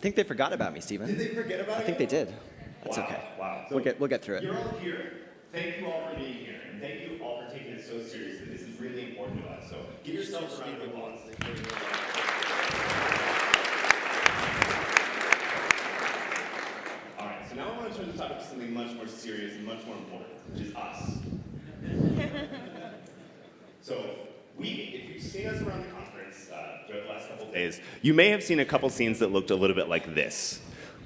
think they forgot about me, Stephen. Did they forget about I think they did. That's wow, okay. Wow. So we'll get through it. You're all here. Thank you all for being here. And thank you all for taking it so seriously. This is really important to us. So give yourselves a round of applause. All right, so now I want to turn the topic to something much more serious and much more important, which is us. So if you've seen us around the conference throughout the last couple of days, you may have seen a couple scenes that looked a little bit like this.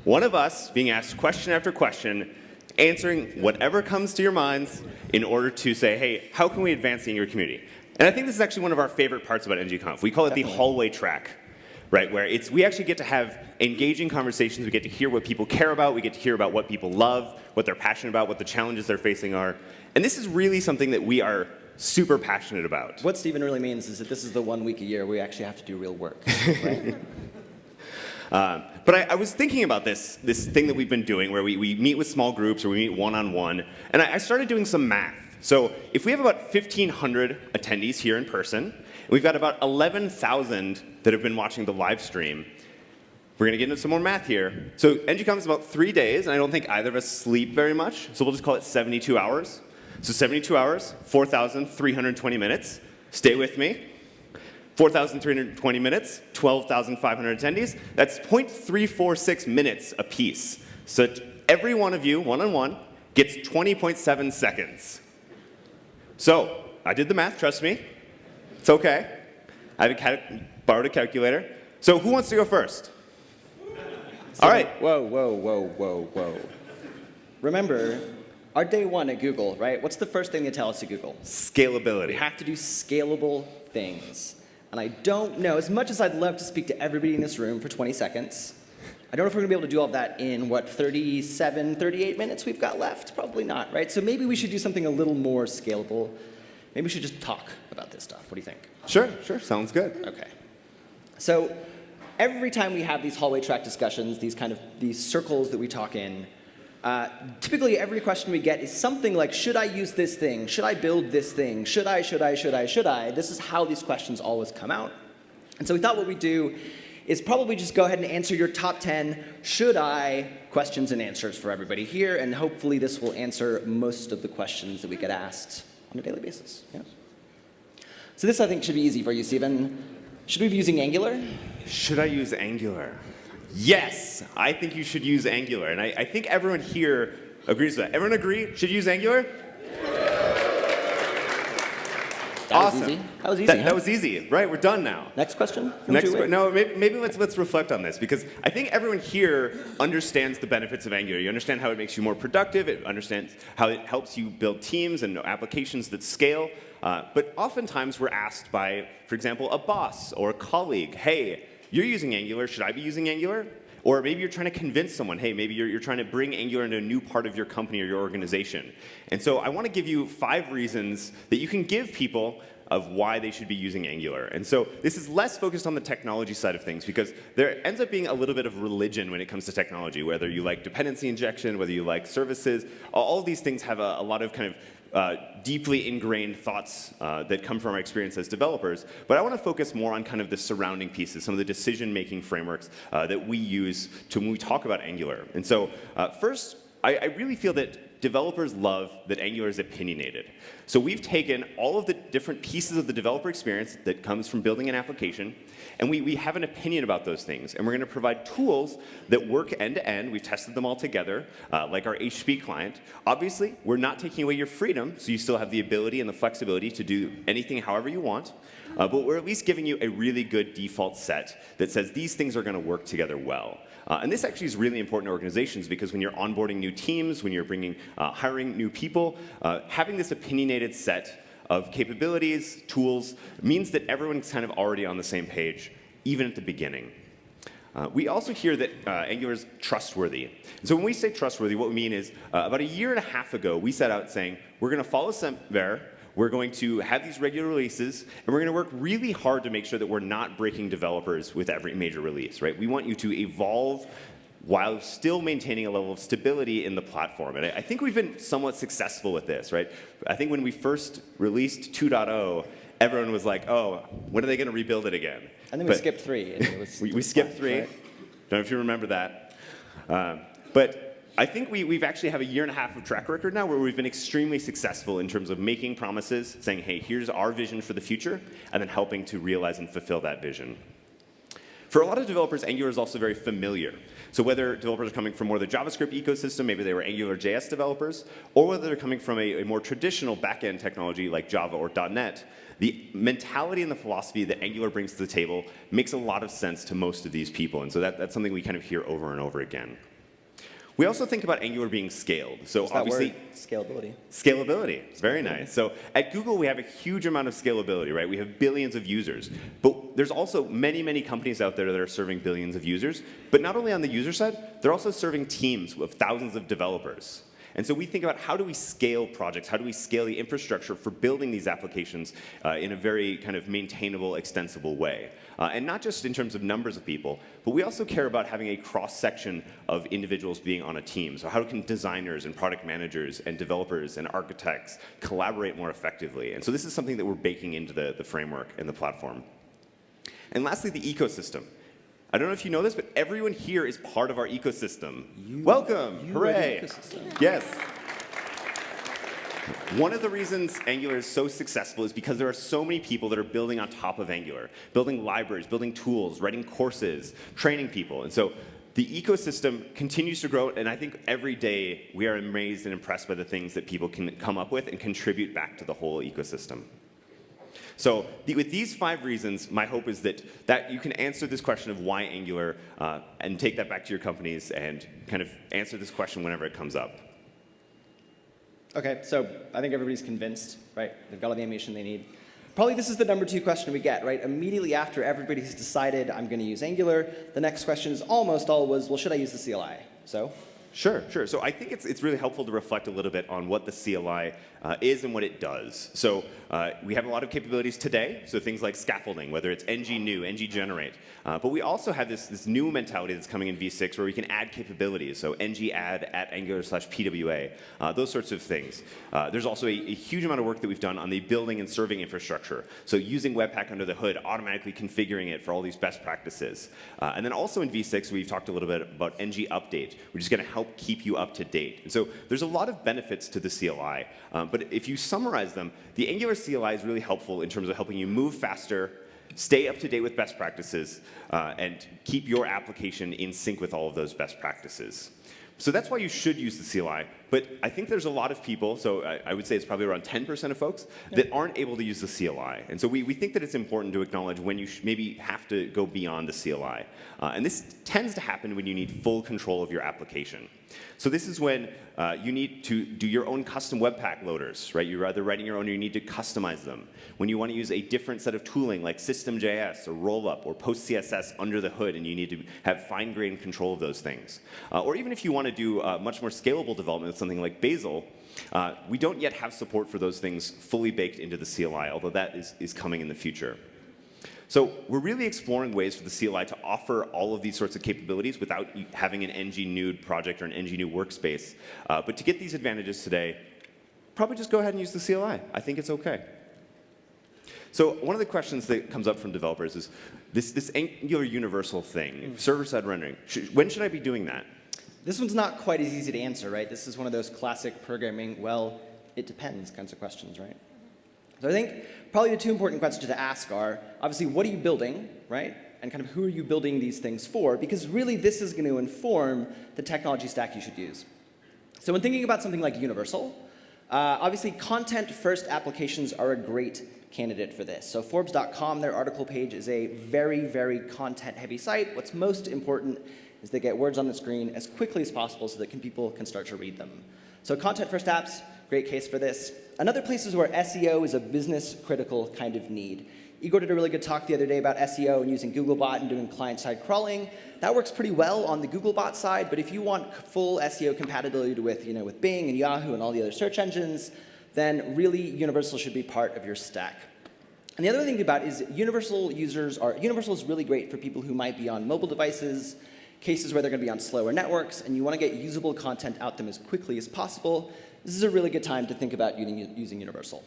One of us being asked question after question, answering whatever comes to your minds in order to say, hey, how can we advance the Angular community? And I think this is actually one of our favorite parts about ng-conf. We call it the hallway track, right? Where we actually get to have engaging conversations. We get to hear what people care about. We get to hear about what people love, what they're passionate about, what the challenges they're facing are. And this is really something that we are super passionate about. What Stephen really means is that this is the 1 week a year we actually have to do real work, right? But I was thinking about this thing that we've been doing where we meet with small groups or we meet one-on-one, and I started doing some math. So if we have about 1,500 attendees here in person, and we've got about 11,000 that have been watching the live stream, we're going to get into some more math here. So ng-conf is about 3 days, and I don't think either of us sleep very much, so we'll just call it 72 hours. So 72 hours, 4,320 minutes. Stay with me. 4,320 minutes, 12,500 attendees. That's 0.346 minutes apiece. So every one of you, one-on-one, gets 20.7 seconds. I did the math, trust me. It's okay. I borrowed a calculator. So who wants to go first? All right. Whoa. Remember, our day one at Google, right? What's the first thing they tell us at Google? Scalability. We have to do scalable things. And I don't know, as much as I'd love to speak to everybody in this room for 20 seconds, I don't know if we're going to be able to do all of that in, 37, 38 minutes we've got left? Probably not, right? So maybe we should do something a little more scalable. Maybe we should just talk about this stuff. What do you think? Sure. Sounds good. Okay. So every time we have these hallway track discussions, these circles that we talk in, typically every question we get is something like, should I use this thing? Should I build this thing? Should I? This is how these questions always come out. And so we thought what we'd do is probably just go ahead and answer your top 10 should I questions and answers for everybody here, and hopefully this will answer most of the questions that we get asked on a daily basis. Yeah. So this, I think, should be easy for you, Stephen. Should we be using Angular? Should I use Angular? Yes, I think you should use Angular. And I think everyone here agrees with that. Everyone agree? Should use Angular? Awesome. That was easy. That was easy. Right, we're done now. Next question? No, maybe let's reflect on this, because I think everyone here understands the benefits of Angular. You understand how it makes you more productive. It understands how it helps you build teams and applications that scale. But oftentimes we're asked by, for example, a boss or a colleague, hey, you're using Angular, should I be using Angular? Or maybe you're trying to convince someone, hey, maybe you're trying to bring Angular into a new part of your company or your organization. And so I want to give you 5 reasons that you can give people of why they should be using Angular. And so this is less focused on the technology side of things, because there ends up being a little bit of religion when it comes to technology, whether you like dependency injection, whether you like services. All of these things have a lot of kind of deeply ingrained thoughts that come from our experience as developers. But I want to focus more on kind of the surrounding pieces, some of the decision-making frameworks that we use when we talk about Angular. And so first, I really feel that developers love that Angular is opinionated. So we've taken all of the different pieces of the developer experience that comes from building an application, and we have an opinion about those things. And we're going to provide tools that work end-to-end. We've tested them all together, like our HTTP client. Obviously, we're not taking away your freedom, so you still have the ability and the flexibility to do anything however you want. But we're at least giving you a really good default set that says these things are going to work together well. And this actually is really important to organizations, because when you're onboarding new teams, when you're hiring new people, having this opinionated set of capabilities, tools, means that everyone's kind of already on the same page, even at the beginning. We also hear that Angular is trustworthy. So when we say trustworthy, what we mean is about 1.5 years ago, we set out saying, we're going to follow Semver, we're going to have these regular releases, and we're going to work really hard to make sure that we're not breaking developers with every major release, right? We want you to evolve while still maintaining a level of stability in the platform. And I think we've been somewhat successful with this, right? I think when we first released 2.0, everyone was like, oh, when are they going to rebuild it again? And then we skipped 3. And it was we skipped 3. Right? Don't know if you remember that. But I think we've actually have a year and a half of track record now where we've been extremely successful in terms of making promises, saying, hey, here's our vision for the future, and then helping to realize and fulfill that vision. For a lot of developers, Angular is also very familiar. So whether developers are coming from more the JavaScript ecosystem, maybe they were Angular JS developers, or whether they're coming from a more traditional back-end technology like Java or .NET, the mentality and the philosophy that Angular brings to the table makes a lot of sense to most of these people. And so that's something we kind of hear over and over again. We also think about Angular being scaled. So What's obviously, that word? Scalability. Scalability, very nice. So at Google, we have a huge amount of scalability, right? We have billions of users. But there's also many, many companies out there that are serving billions of users. But not only on the user side, they're also serving teams of thousands of developers. And so we think about how do we scale projects? How do we scale the infrastructure for building these applications in a very kind of maintainable, extensible way? And not just in terms of numbers of people, but we also care about having a cross-section of individuals being on a team. So how can designers and product managers and developers and architects collaborate more effectively? And so this is something that we're baking into the framework and the platform. And lastly, the ecosystem. I don't know if you know this, but everyone here is part of our ecosystem. Welcome! Hooray! Yes. One of the reasons Angular is so successful is because there are so many people that are building on top of Angular, building libraries, building tools, writing courses, training people. And so the ecosystem continues to grow, and I think every day we are amazed and impressed by the things that people can come up with and contribute back to the whole ecosystem. So with these 5 reasons, my hope is that you can answer this question of why Angular and take that back to your companies and kind of answer this question whenever it comes up. OK, so I think everybody's convinced, right? They've got all the animation they need. Probably this is the number 2 question we get, right? Immediately after everybody's decided I'm going to use Angular, the next question is almost always, well, should I use the CLI? So Sure. So I think it's really helpful to reflect a little bit on what the CLI is and what it does. So we have a lot of capabilities today, so things like scaffolding, whether it's ng-new, ng-generate. But we also have this new mentality that's coming in v6 where we can add capabilities, so ng-add at Angular/PWA, those sorts of things. There's also a huge amount of work that we've done on the building and serving infrastructure, so using Webpack under the hood, automatically configuring it for all these best practices. And then also in v6, we've talked a little bit about ng-update, which is going to help keep you up to date. And so there's a lot of benefits to the CLI. But if you summarize them, the Angular CLI is really helpful in terms of helping you move faster, stay up to date with best practices, and keep your application in sync with all of those best practices. So that's why you should use the CLI. But I think there's a lot of people, so I would say it's probably around 10% of folks, that aren't able to use the CLI. And so we think that it's important to acknowledge when you maybe have to go beyond the CLI. And this tends to happen when you need full control of your application. So this is when you need to do your own custom Webpack loaders, right? You're either writing your own or you need to customize them. When you want to use a different set of tooling like System.js or Rollup or PostCSS under the hood and you need to have fine-grained control of those things. Or even if you want to do much more scalable development with something like Bazel, we don't yet have support for those things fully baked into the CLI, although that is coming in the future. So we're really exploring ways for the CLI to offer all of these sorts of capabilities without having an ng-new project or an ng-new workspace. But to get these advantages today, probably just go ahead and use the CLI. I think it's OK. So one of the questions that comes up from developers is this Angular universal thing, server-side rendering. When should I be doing that? This one's not quite as easy to answer, right? This is one of those classic programming, well, it depends kinds of questions, right? So I think probably the 2 important questions to ask are, obviously, what are you building, right? And kind of who are you building these things for? Because really, this is going to inform the technology stack you should use. So when thinking about something like universal, obviously, content-first applications are a great candidate for this. So Forbes.com, their article page, is a very, very content-heavy site. What's most important is they get words on the screen as quickly as possible so that people can start to read them. So content-first apps, great case for this. Another place is where SEO is a business-critical kind of need. Igor did a really good talk the other day about SEO and using Googlebot and doing client-side crawling. That works pretty well on the Googlebot side, but if you want full SEO compatibility with Bing and Yahoo and all the other search engines, then really Universal should be part of your stack. And the other thing about is Universal is really great for people who might be on mobile devices, cases where they're going to be on slower networks, and you want to get usable content out them as quickly as possible. This is a really good time to think about using Universal.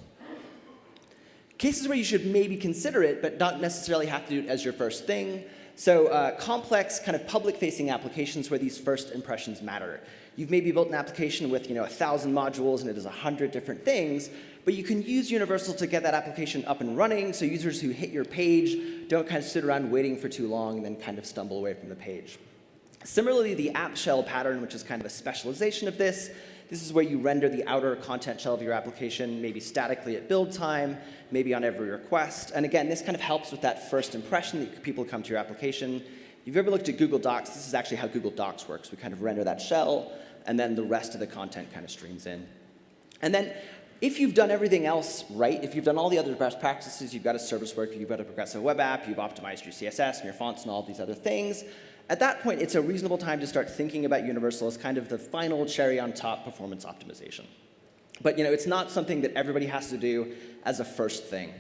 Cases where you should maybe consider it, but not necessarily have to do it as your first thing. So complex kind of public-facing applications where these first impressions matter. You've maybe built an application with 1,000 modules and it does 100 different things, but you can use Universal to get that application up and running so users who hit your page don't kind of sit around waiting for too long and then kind of stumble away from the page. Similarly, the app shell pattern, which is kind of a specialization of this, this is where you render the outer content shell of your application, maybe statically at build time, maybe on every request. And again, this kind of helps with that first impression that people come to your application. If you've ever looked at Google Docs, this is actually how Google Docs works. We kind of render that shell, and then the rest of the content kind of streams in. And then if you've done everything else right, if you've done all the other best practices, you've got a service worker, you've got a progressive web app, you've optimized your CSS and your fonts and all of these other things, at that point, it's a reasonable time to start thinking about Universal as kind of the final cherry on top performance optimization. But it's not something that everybody has to do as a first thing.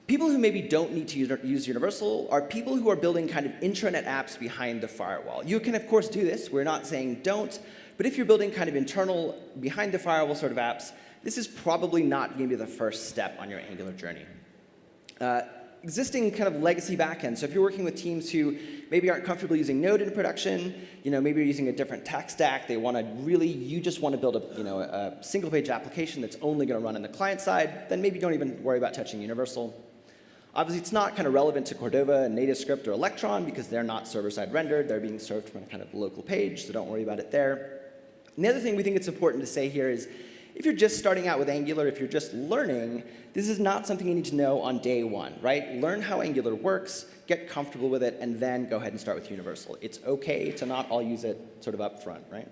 People who maybe don't need to use Universal are people who are building kind of intranet apps behind the firewall. You can, of course, do this. We're not saying don't. But if you're building kind of internal, behind the firewall sort of apps, this is probably not going to be the first step on your Angular journey. Existing kind of legacy backends. So if you're working with teams who maybe aren't comfortable using Node in production, maybe you're using a different tech stack, you just want to build a single-page application that's only going to run on the client side, then maybe don't even worry about touching Universal. Obviously, it's not kind of relevant to Cordova and NativeScript or Electron because they're not server-side rendered. They're being served from a kind of local page, so don't worry about it there. And the other thing we think it's important to say here is if you're just starting out with Angular, if you're just learning, this is not something you need to know on day one, right? Learn how Angular works, get comfortable with it, and then go ahead and start with Universal. It's OK to not all use it sort of up front, right?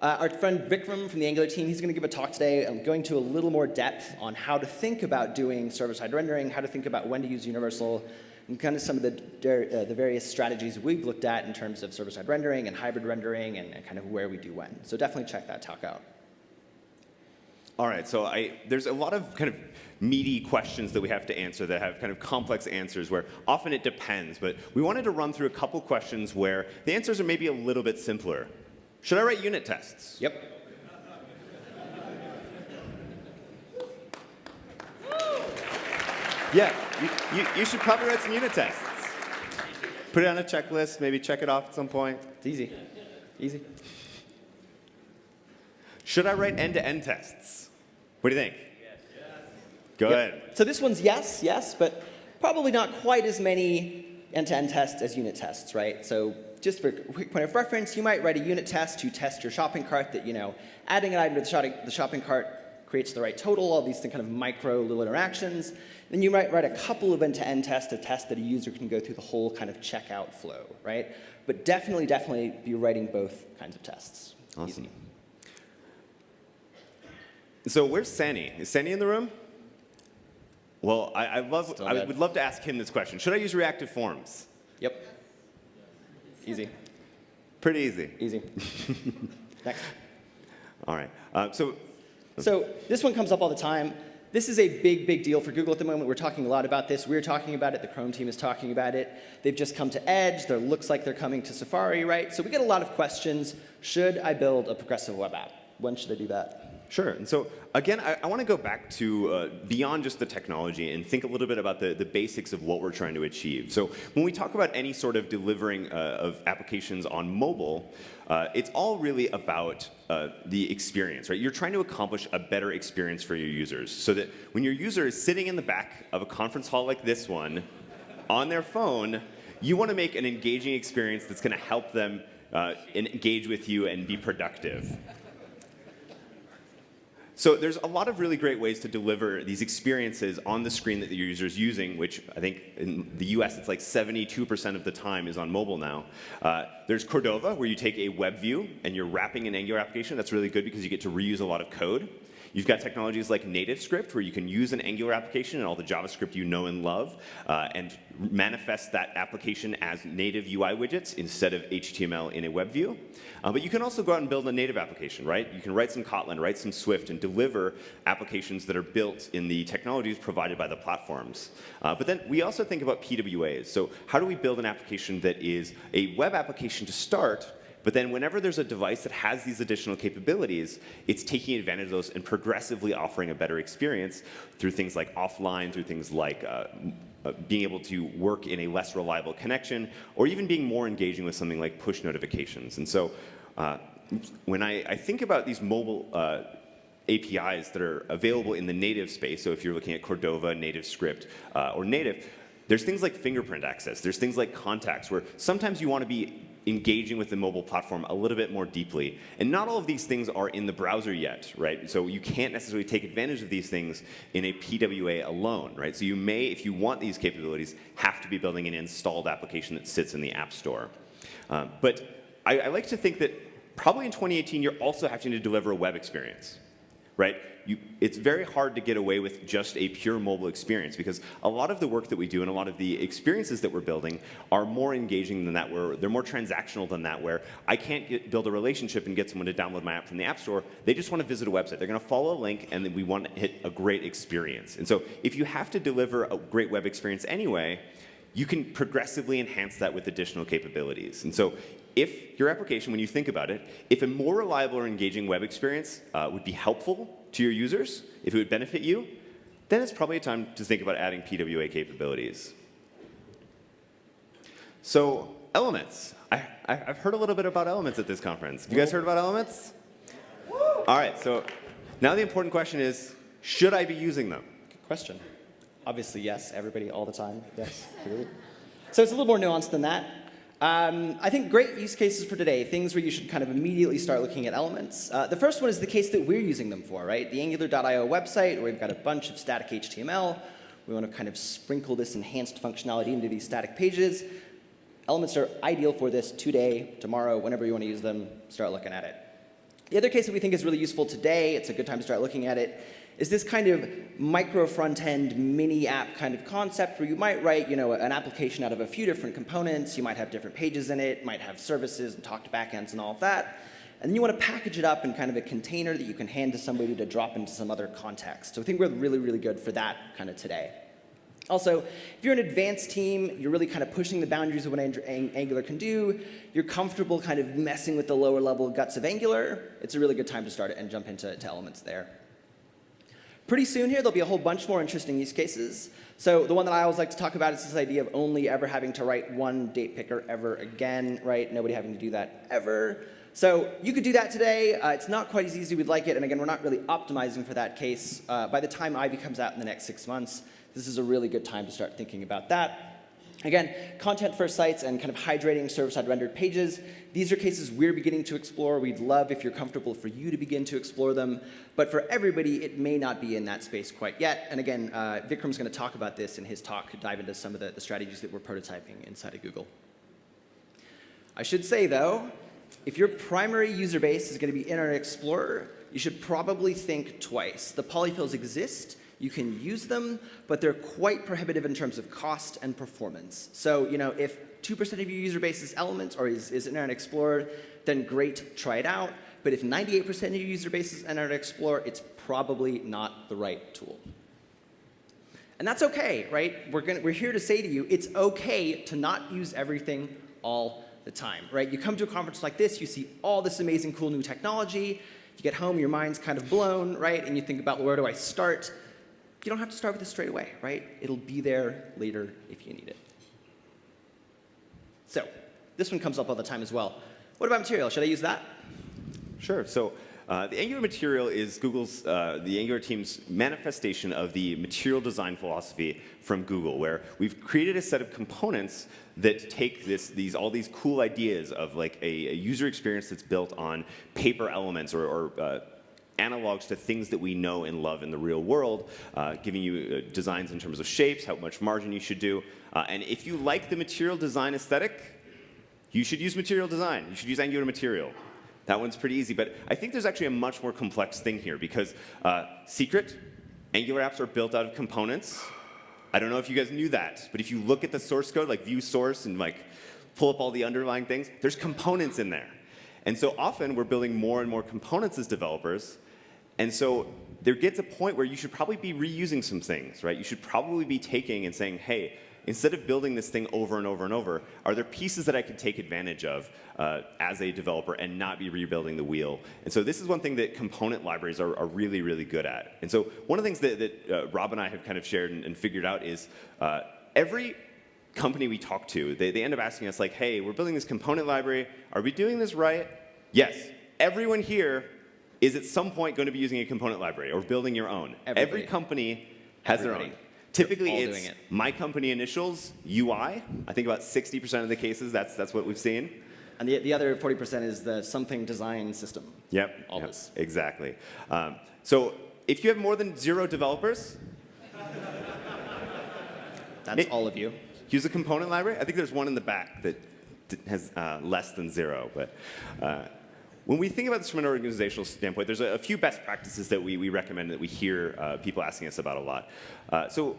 Our friend Vikram from the Angular team, he's going to give a talk today going to a little more depth on how to think about doing server-side rendering, how to think about when to use Universal, and kind of some of the various strategies we've looked at in terms of server-side rendering and hybrid rendering and kind of where we do when. So definitely check that talk out. All right, so there's a lot of kind of meaty questions that we have to answer that have kind of complex answers where often it depends, but we wanted to run through a couple questions where the answers are maybe a little bit simpler. Should I write unit tests? Yep. Yeah, you should probably write some unit tests. Put it on a checklist, maybe check it off at some point. It's easy. Easy. Should I write end-to-end tests? What do you think? Yes. Go ahead. So this one's yes, but probably not quite as many end-to-end tests as unit tests, right? So just for a quick point of reference, you might write a unit test to test your shopping cart that, adding an item to the shopping cart creates the right total, all these kind of micro little interactions. Then you might write a couple of end-to-end tests to test that a user can go through the whole kind of checkout flow, right? But definitely be writing both kinds of tests. Awesome. Easy. So where's Sani? Is Sani in the room? Well, I would love to ask him this question. Should I use reactive forms? Yep. Easy. Pretty easy. Easy. Next. All right. So this one comes up all the time. This is a big deal for Google at the moment. We're talking a lot about this. We're talking about it. The Chrome team is talking about it. They've just come to Edge. There looks like they're coming to Safari, right? So we get a lot of questions. Should I build a progressive web app? When should I do that? Sure. And so, again, I want to go back to beyond just the technology and think a little bit about the basics of what we're trying to achieve. So when we talk about any sort of delivering of applications on mobile, it's all really about the experience, right? You're trying to accomplish a better experience for your users so that when your user is sitting in the back of a conference hall like this one on their phone, you want to make an engaging experience that's going to help them engage with you and be productive. So there's a lot of really great ways to deliver these experiences on the screen that your user is using, which I think in the US it's like 72% of the time is on mobile now. There's Cordova, where you take a web view and you're wrapping an Angular application. That's really good because you get to reuse a lot of code. You've got technologies like NativeScript, where you can use an Angular application and all the JavaScript you know and love, and manifest that application as native UI widgets instead of HTML in a web view. But you can also go out and build a native application, right? You can write some Kotlin, write some Swift, and deliver applications that are built in the technologies provided by the platforms. But then we also think about PWAs. So how do we build an application that is a web application to start, but then whenever there's a device that has these additional capabilities, it's taking advantage of those and progressively offering a better experience through things like offline, through things like being able to work in a less reliable connection, or even being more engaging with something like push notifications. And so when I think about these mobile APIs that are available in the native space, so if you're looking at Cordova, native script, or native, there's things like fingerprint access. There's things like contacts, where sometimes you want to be engaging with the mobile platform a little bit more deeply. And not all of these things are in the browser yet, right? So you can't necessarily take advantage of these things in a PWA alone, right? So you may, if you want these capabilities, have to be building an installed application that sits in the App Store. But I like to think that probably in 2018, you're also having to deliver a web experience, right? It's very hard to get away with just a pure mobile experience, because a lot of the work that we do and a lot of the experiences that we're building are more engaging than that, where they're more transactional than that, where I can't build a relationship and get someone to download my app from the App Store. They just want to visit a website. They're going to follow a link, and then we want to hit a great experience. And so if you have to deliver a great web experience anyway, you can progressively enhance that with additional capabilities. And so if your application, when you think about it, if a more reliable or engaging web experience would be helpful to your users, if it would benefit you, then it's probably a time to think about adding PWA capabilities. So elements. I've heard a little bit about elements at this conference. Have you guys heard about elements? All right, so now the important question is, should I be using them? Good question. Obviously, yes. Everybody, all the time. Yes. Clearly. So it's a little more nuanced than that. I think great use cases for today, things where you should kind of immediately start looking at elements. The first one is the case that we're using them for, right? The Angular.io website, where we've got a bunch of static HTML. We want to kind of sprinkle this enhanced functionality into these static pages. Elements are ideal for this today, tomorrow, whenever you want to use them, start looking at it. The other case that we think is really useful today, it's a good time to start looking at it, is this kind of micro front-end mini app kind of concept where you might write, an application out of a few different components. You might have different pages in it, might have services and talk to backends and all of that. And then you want to package it up in kind of a container that you can hand to somebody to drop into some other context. So I think we're really, really good for that kind of today. Also, if you're an advanced team, you're really kind of pushing the boundaries of what Angular can do, you're comfortable kind of messing with the lower level guts of Angular, it's a really good time to start it and jump into elements there. Pretty soon here, there'll be a whole bunch more interesting use cases. So the one that I always like to talk about is this idea of only ever having to write one date picker ever again, right? Nobody having to do that ever. So you could do that today. It's not quite as easy as we'd like it. And again, we're not really optimizing for that case. By the time Ivy comes out in the next 6 months, this is a really good time to start thinking about that. Again, content-first sites and kind of hydrating server-side rendered pages. These are cases we're beginning to explore. We'd love if you're comfortable for you to begin to explore them. But for everybody, it may not be in that space quite yet. And again, Vikram's going to talk about this in his talk, dive into some of the strategies that we're prototyping inside of Google. I should say, though, if your primary user base is going to be Internet Explorer, you should probably think twice. The polyfills exist. You can use them, but they're quite prohibitive in terms of cost and performance. So, if 2% of your user base is Elements or is Internet Explorer, then great, try it out. But if 98% of your user base is Internet Explorer, it's probably not the right tool. And that's okay, right? We're here to say to you, it's okay to not use everything all the time, right? You come to a conference like this, you see all this amazing, cool new technology. You get home, your mind's kind of blown, right? And you think about, where do I start? You don't have to start with this straight away, right? It'll be there later if you need it. So this one comes up all the time as well. What about material? Should I use that? Sure. So the Angular material is Google's, the Angular team's manifestation of the material design philosophy from Google, where we've created a set of components that take all these cool ideas of like a user experience that's built on paper elements or analogs to things that we know and love in the real world, giving you designs in terms of shapes, how much margin you should do. And if you like the material design aesthetic, you should use material design. You should use Angular material. That one's pretty easy. But I think there's actually a much more complex thing here, because secret, Angular apps are built out of components. I don't know if you guys knew that, but if you look at the source code, like view source and like pull up all the underlying things, there's components in there. And so often we're building more and more components as developers. And so there gets a point where you should probably be reusing some things, right? You should probably be taking and saying, hey, instead of building this thing over and over and over, are there pieces that I can take advantage of as a developer and not be rebuilding the wheel? And so this is one thing that component libraries are really, really good at. And so one of the things that Rob and I have kind of shared and figured out is every company we talk to, they end up asking us, like, hey, we're building this component library. Are we doing this right? Yes. Everyone here is at some point going to be using a component library or building your own. Every company has their own. Typically, it's my company initials, UI. I think about 60% of the cases, that's what we've seen. And the other 40% is the something design system. Yep. This. Exactly. So if you have more than 0 developers, that's all of you. Use a component library. I think there's one in the back that has less than 0. But when we think about this from an organizational standpoint, there's a few best practices that we recommend that we hear people asking us about a lot. So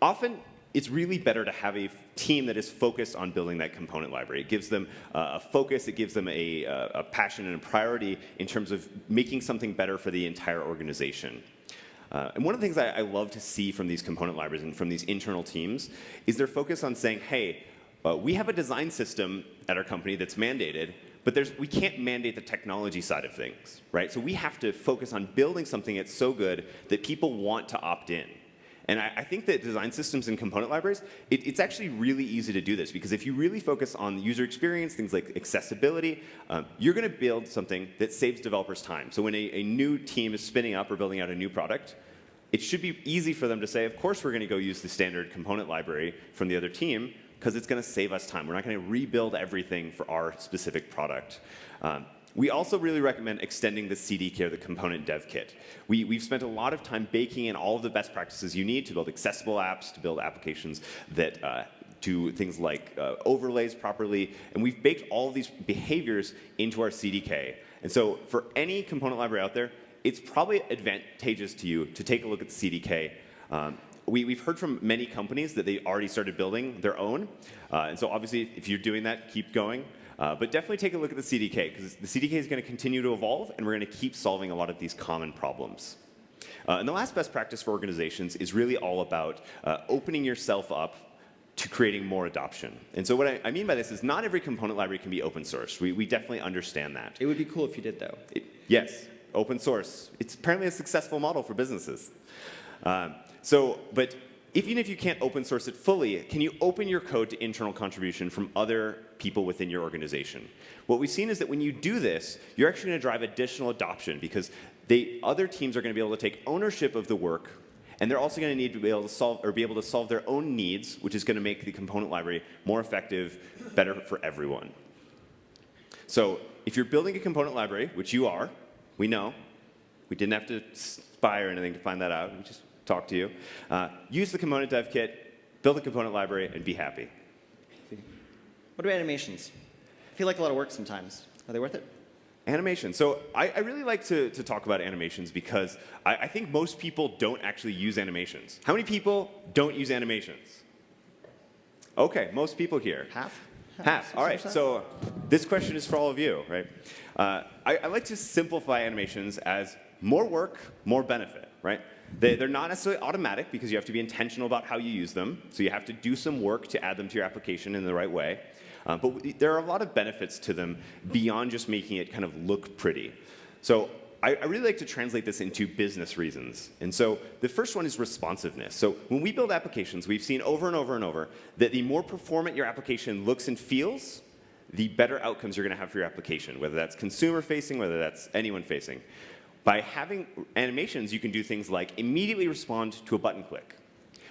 often, it's really better to have a team that is focused on building that component library. It gives them a focus. It gives them a passion and a priority in terms of making something better for the entire organization. And one of the things I love to see from these component libraries and from these internal teams is their focus on saying, hey, we have a design system at our company that's mandated, but we can't mandate the technology side of things, right? So we have to focus on building something that's so good that people want to opt in. And I think that design systems and component libraries, it's actually really easy to do this, because if you really focus on the user experience, things like accessibility, you're going to build something that saves developers time. So when a new team is spinning up or building out a new product, it should be easy for them to say, of course we're going to go use the standard component library from the other team, because it's going to save us time. We're not going to rebuild everything for our specific product. We also really recommend extending the CDK, or the component dev kit. We've spent a lot of time baking in all of the best practices you need to build accessible apps, to build applications that do things like overlays properly. And we've baked all of these behaviors into our CDK. And so for any component library out there, it's probably advantageous to you to take a look at the CDK. We've heard from many companies that they already started building their own. And so obviously, if you're doing that, keep going. But definitely take a look at the CDK, because the CDK is going to continue to evolve, and we're going to keep solving a lot of these common problems. And the last best practice for organizations is really all about opening yourself up to creating more adoption. And so what I mean by this is not every component library can be open source. We definitely understand that. It would be cool if you did, though. Yes, open source. It's apparently a successful model for businesses. But even if you can't open source it fully, can you open your code to internal contribution from other people within your organization? What we've seen is that when you do this, you're actually going to drive additional adoption, because other teams are going to be able to take ownership of the work, and they're also going to need to be able to solve their own needs, which is going to make the component library more effective, better for everyone. So if you're building a component library, which you are, we know, we didn't have to spy or anything to find that out. We just talk to you. Use the component dev kit, build a component library, and be happy. What about animations? I feel like a lot of work sometimes. Are they worth it? Animation. So I really like to talk about animations, because I think most people don't actually use animations. How many people don't use animations? OK, most people here. Half? Half. All right. So this question is for all of you, right? I like to simplify animations as more work, more benefit, right? They're not necessarily automatic, because you have to be intentional about how you use them. So you have to do some work to add them to your application in the right way. But there are a lot of benefits to them beyond just making it kind of look pretty. So I really like to translate this into business reasons. And so the first one is responsiveness. So when we build applications, we've seen over and over and over that the more performant your application looks and feels, the better outcomes you're going to have for your application, whether that's consumer-facing, whether that's anyone-facing. By having animations, you can do things like immediately respond to a button click,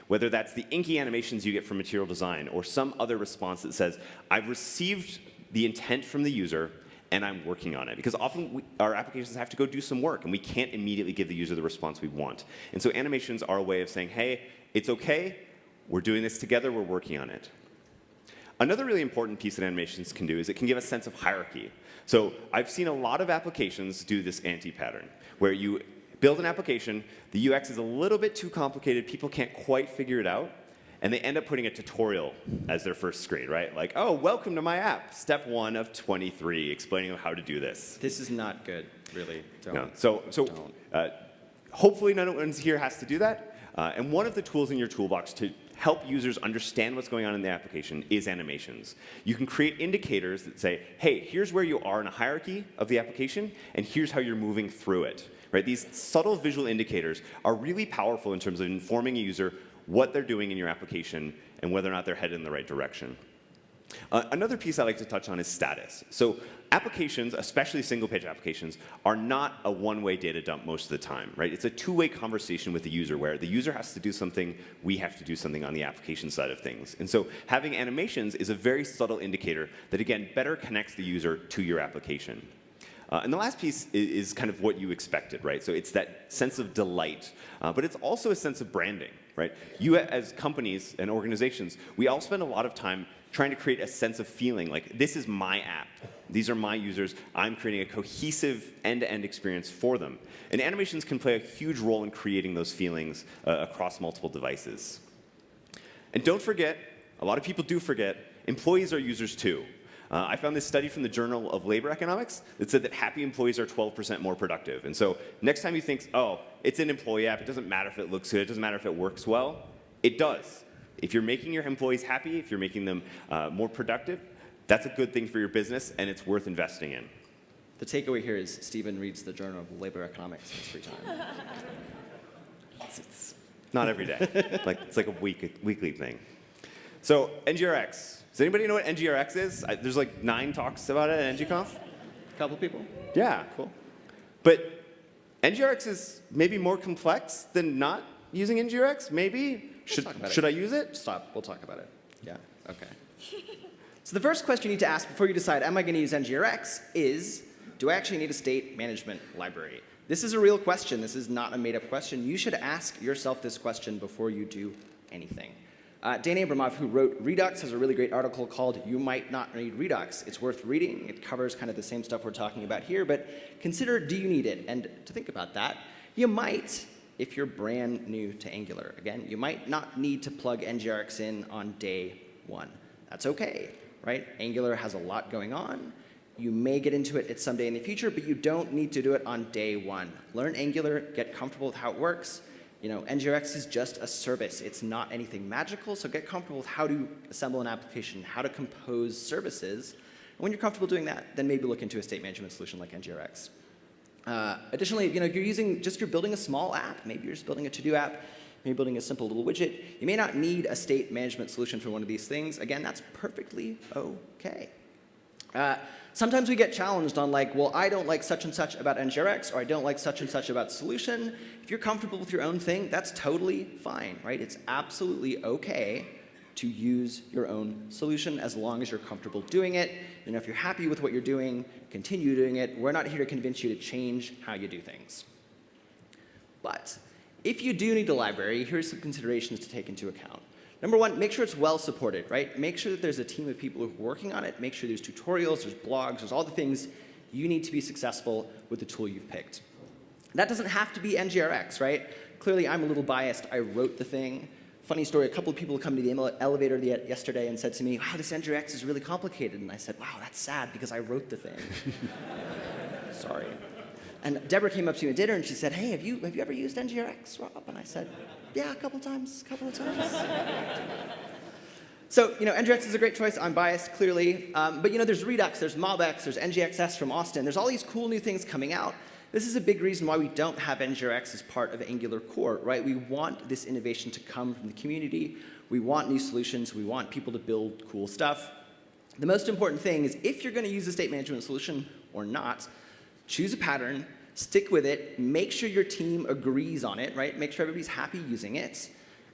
whether that's the inky animations you get from material design, or some other response that says, I've received the intent from the user, and I'm working on it. Because often our applications have to go do some work, and we can't immediately give the user the response we want. And so animations are a way of saying, hey, it's OK. We're doing this together. We're working on it. Another really important piece that animations can do is it can give a sense of hierarchy. So I've seen a lot of applications do this anti-pattern, where you build an application, the UX is a little bit too complicated, people can't quite figure it out, and they end up putting a tutorial as their first screen, right? Like, oh, welcome to my app, step 1 of 23, explaining how to do this. This is not good, really. Don't. No. So hopefully no one here has to do that. And one of the tools in your toolbox to help users understand what's going on in the application is animations. You can create indicators that say, hey, here's where you are in a hierarchy of the application, and here's how you're moving through it. Right? These subtle visual indicators are really powerful in terms of informing a user what they're doing in your application and whether or not they're headed in the right direction. Another piece I like to touch on is status. So applications, especially single-page applications, are not a one-way data dump most of the time, right? It's a two-way conversation with the user where the user has to do something, we have to do something on the application side of things. And so having animations is a very subtle indicator that, again, better connects the user to your application. And the last piece is kind of what you expected, right? So it's that sense of delight, but it's also a sense of branding, right? You as companies and organizations, we all spend a lot of time trying to create a sense of feeling like this is my app. These are my users. I'm creating a cohesive end-to-end experience for them. And animations can play a huge role in creating those feelings across multiple devices. And don't forget, a lot of people do forget, employees are users too. I found this study from the Journal of Labor Economics that said that happy employees are 12% more productive. And so next time you think, oh, it's an employee app, it doesn't matter if it looks good, it doesn't matter if it works well, it does. If you're making your employees happy, if you're making them more productive, that's a good thing for your business, and it's worth investing in. The takeaway here is Stephen reads the Journal of Labor Economics in his free time. It's not every day. It's like a weekly thing. So NGRX. Does anybody know what NGRX is? There's like 9 talks about it at ng-conf. A couple people? Yeah. Cool. But NGRX is maybe more complex than not using NGRX, maybe? Should I use it? Stop. We'll talk about it. Yeah. OK. So the first question you need to ask before you decide, am I going to use NGRX, is, do I actually need a state management library? This is a real question. This is not a made-up question. You should ask yourself this question before you do anything. Dan Abramov, who wrote Redux, has a really great article called You Might Not Need Redux. It's worth reading. It covers kind of the same stuff we're talking about here, but consider, do you need it? And to think about that, you might, if you're brand new to Angular. Again, you might not need to plug NGRX in on day 1. That's OK, right? Angular has a lot going on. You may get into it at some day in the future, but you don't need to do it on day 1. Learn Angular, get comfortable with how it works. You know, NGRX is just a service. It's not anything magical, so get comfortable with how to assemble an application, how to compose services. And when you're comfortable doing that, then maybe look into a state management solution like NGRX. Additionally, you know, you're building a small app. Maybe you're just building a to-do app. Maybe you're building a simple little widget. You may not need a state management solution for one of these things. Again, that's perfectly OK. Sometimes we get challenged on like, well, I don't like such and such about NGRX, or I don't like such and such about solution. If you're comfortable with your own thing, that's totally fine, right? It's absolutely OK to use your own solution as long as you're comfortable doing it. You know, if you're happy with what you're doing, continue doing it. We're not here to convince you to change how you do things. But if you do need a library, here's some considerations to take into account. Number 1, make sure it's well supported, right? Make sure that there's a team of people who are working on it. Make sure there's tutorials, there's blogs, there's all the things you need to be successful with the tool you've picked. That doesn't have to be NGRX, right? Clearly, I'm a little biased. I wrote the thing. Funny story, a couple of people come to the elevator yesterday and said to me, wow, this NGRX is really complicated. And I said, wow, that's sad because I wrote the thing. Sorry. And Deborah came up to me at dinner and she said, hey, have you ever used NGRX, Rob? And I said, yeah, a couple of times. So, you know, NGRX is a great choice. I'm biased, clearly. But, you know, there's Redux, there's MobX, there's NGXS from Austin. There's all these cool new things coming out. This is a big reason why we don't have NGRX as part of Angular core, right? We want this innovation to come from the community. We want new solutions. We want people to build cool stuff. The most important thing is if you're going to use a state management solution or not, choose a pattern, stick with it, make sure your team agrees on it, right? Make sure everybody's happy using it,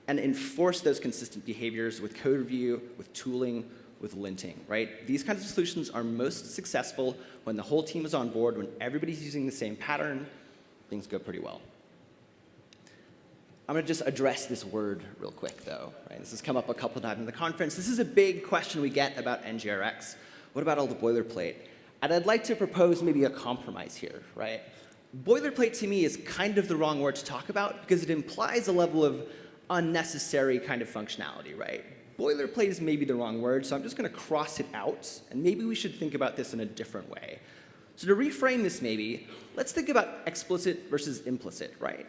and enforce those consistent behaviors with code review, with tooling, with linting, right? These kinds of solutions are most successful when the whole team is on board, when everybody's using the same pattern. Things go pretty well. I'm going to just address this word real quick, though. Right? This has come up a couple of times in the conference. This is a big question we get about NGRX. What about all the boilerplate? And I'd like to propose maybe a compromise here, right? Boilerplate to me is kind of the wrong word to talk about because it implies a level of unnecessary kind of functionality, right? Boilerplate is maybe the wrong word, so I'm just going to cross it out, and maybe we should think about this in a different way. So to reframe this maybe, let's think about explicit versus implicit, right?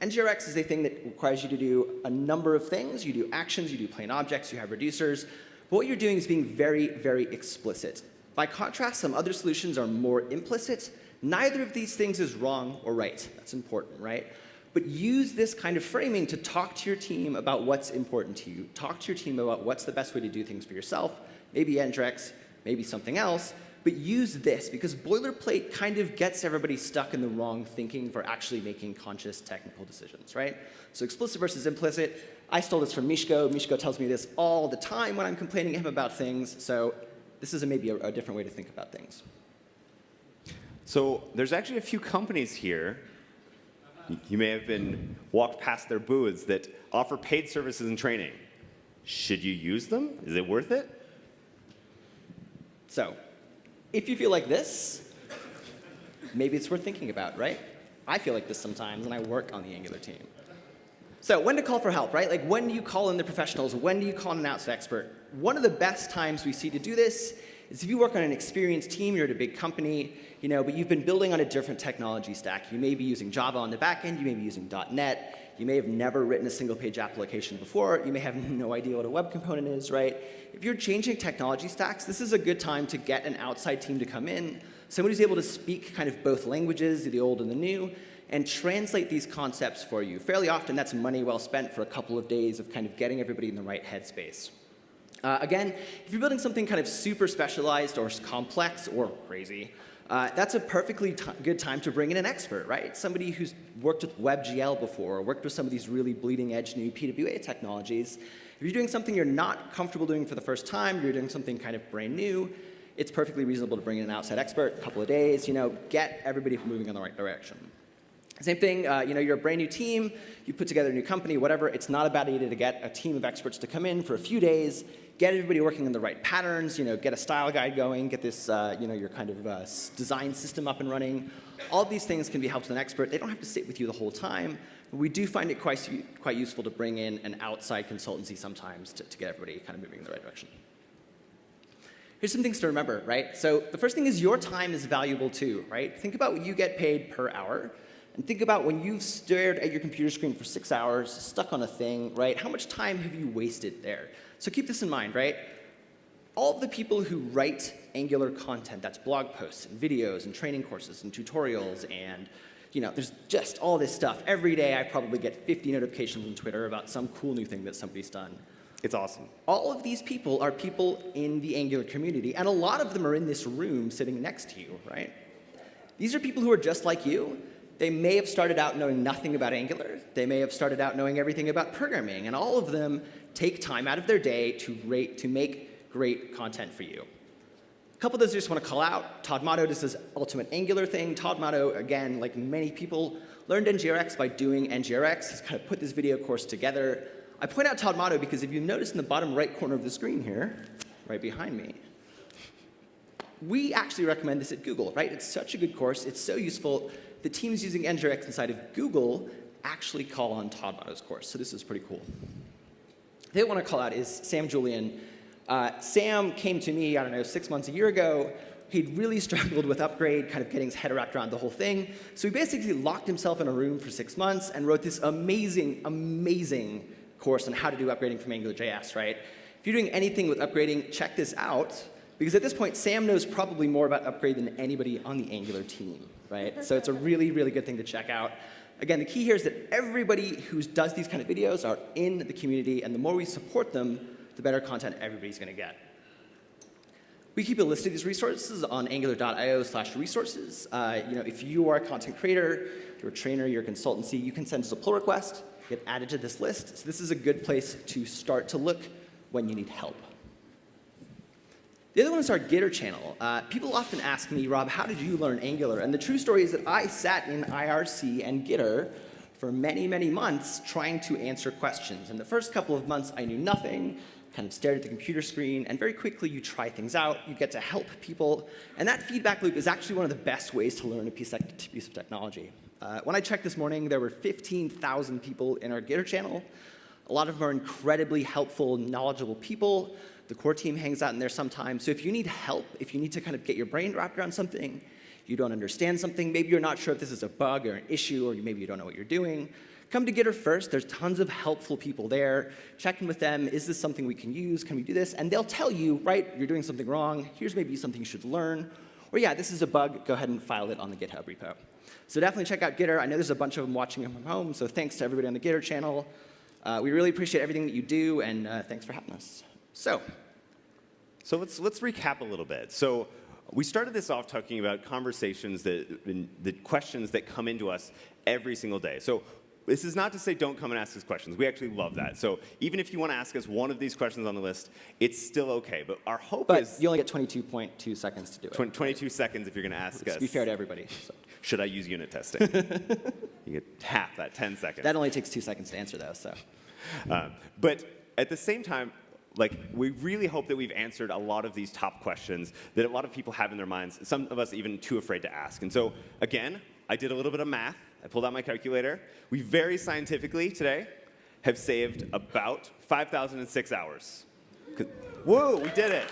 NGRX is a thing that requires you to do a number of things. You do actions, you do plain objects, you have reducers. But what you're doing is being very, very explicit. By contrast, some other solutions are more implicit. Neither of these things is wrong or right. That's important, right? But use this kind of framing to talk to your team about what's important to you. Talk to your team about what's the best way to do things for yourself, maybe NGRX, maybe something else. But use this, because boilerplate kind of gets everybody stuck in the wrong thinking for actually making conscious technical decisions, right? So explicit versus implicit. I stole this from Mishko. Mishko tells me this all the time when I'm complaining to him about things. So this is maybe a different way to think about things. So there's actually a few companies here, you may have been walked past their booths, that offer paid services and training. Should you use them? Is it worth it? So if you feel like this, maybe it's worth thinking about, right? I feel like this sometimes, and I work on the Angular team. So when to call for help, right? Like, when do you call in the professionals? When do you call in an outside expert? One of the best times we see to do this is if you work on an experienced team, you're at a big company, but you've been building on a different technology stack. You may be using Java on the back end. You may be using .NET. You may have never written a single-page application before. You may have no idea what a web component is, right? If you're changing technology stacks, this is a good time to get an outside team to come in, somebody who's able to speak kind of both languages, the old and the new, and translate these concepts for you. Fairly often, that's money well spent for a couple of days of kind of getting everybody in the right headspace. Again, if you're building something kind of super specialized or complex or crazy, that's a perfectly good time to bring in an expert, right? Somebody who's worked with WebGL before, or worked with some of these really bleeding-edge new PWA technologies. If you're doing something you're not comfortable doing for the first time, you're doing something kind of brand new, it's perfectly reasonable to bring in an outside expert, a couple of days, get everybody moving in the right direction. Same thing, you're a brand new team, you put together a new company, whatever. It's not a bad idea to get a team of experts to come in for a few days, get everybody working in the right patterns, get a style guide going, get this, your kind of design system up and running. All of these things can be helped with an expert. They don't have to sit with you the whole time. But we do find it quite useful to bring in an outside consultancy sometimes to get everybody kind of moving in the right direction. Here's some things to remember, right? So the first thing is your time is valuable too, right? Think about what you get paid per hour. And think about when you've stared at your computer screen for 6 hours, stuck on a thing, right? How much time have you wasted there? So keep this in mind, right? All of the people who write Angular content, that's blog posts and videos and training courses and tutorials and, there's just all this stuff. Every day I probably get 50 notifications on Twitter about some cool new thing that somebody's done. It's awesome. All of these people are people in the Angular community, and a lot of them are in this room sitting next to you, right? These are people who are just like you. They may have started out knowing nothing about Angular. They may have started out knowing everything about programming. And all of them take time out of their day to make great content for you. A couple of those I just want to call out. Todd Motto does this ultimate Angular thing. Todd Motto, again, like many people, learned NGRX by doing NGRX. He's kind of put this video course together. I point out Todd Motto because if you notice in the bottom right corner of the screen here, right behind me, we actually recommend this at Google, right? It's such a good course. It's so useful. The teams using NGRX inside of Google actually call on Todd Motto's course, so this is pretty cool. The other one I call out is Sam Julian. Sam came to me, 6 months, a year ago. He'd really struggled with Upgrade, kind of getting his head wrapped around the whole thing. So he basically locked himself in a room for 6 months and wrote this amazing, amazing course on how to do upgrading from AngularJS, right? If you're doing anything with upgrading, check this out. Because at this point, Sam knows probably more about Upgrade than anybody on the Angular team, right? So it's a really, really good thing to check out. Again, the key here is that everybody who does these kind of videos are in the community, and the more we support them, the better content everybody's going to get. We keep a list of these resources on angular.io/resources. If you are a content creator, you're a trainer, you're a consultancy, you can send us a pull request, get added to this list. So this is a good place to start to look when you need help. The other one is our Gitter channel. People often ask me, Rob, how did you learn Angular? And the true story is that I sat in IRC and Gitter for many, many months trying to answer questions. In the first couple of months, I knew nothing, kind of stared at the computer screen, and very quickly you try things out, you get to help people, and that feedback loop is actually one of the best ways to learn a piece of technology. When I checked this morning, there were 15,000 people in our Gitter channel. A lot of them are incredibly helpful, knowledgeable people. The core team hangs out in there sometimes. So if you need help, if you need to kind of get your brain wrapped around something, you don't understand something, maybe you're not sure if this is a bug or an issue, or maybe you don't know what you're doing, come to Gitter first. There's tons of helpful people there. Check in with them. Is this something we can use? Can we do this? And they'll tell you, right, you're doing something wrong. Here's maybe something you should learn. or yeah, this is a bug, go ahead and file it on the GitHub repo. So definitely check out Gitter. I know there's a bunch of them watching from home, so thanks to everybody on the Gitter channel. We really appreciate everything that you do, and thanks for having us. So let's recap a little bit. So we started this off talking about conversations, the questions that come into us every single day. So this is not to say don't come and ask us questions. We actually love that. So even if you want to ask us one of these questions on the list, it's still OK. But our hope is... But you only get 22.2 seconds to do it. 22 seconds if you're going to ask us. To be fair to everybody. So. Should I use unit testing? You get half that, 10 seconds. That only takes 2 seconds to answer, though. So. But at the same time, like, we really hope that we've answered a lot of these top questions that a lot of people have in their minds, some of us even too afraid to ask. And so, again, I did a little bit of math. I pulled out my calculator. We very scientifically today have saved about 5,006 hours. Whoa, we did it.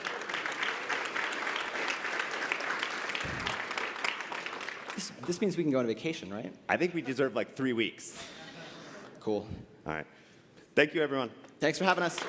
This means we can go on vacation, right? I think we deserve like 3 weeks. Cool. All right. Thank you, everyone. Thanks for having us.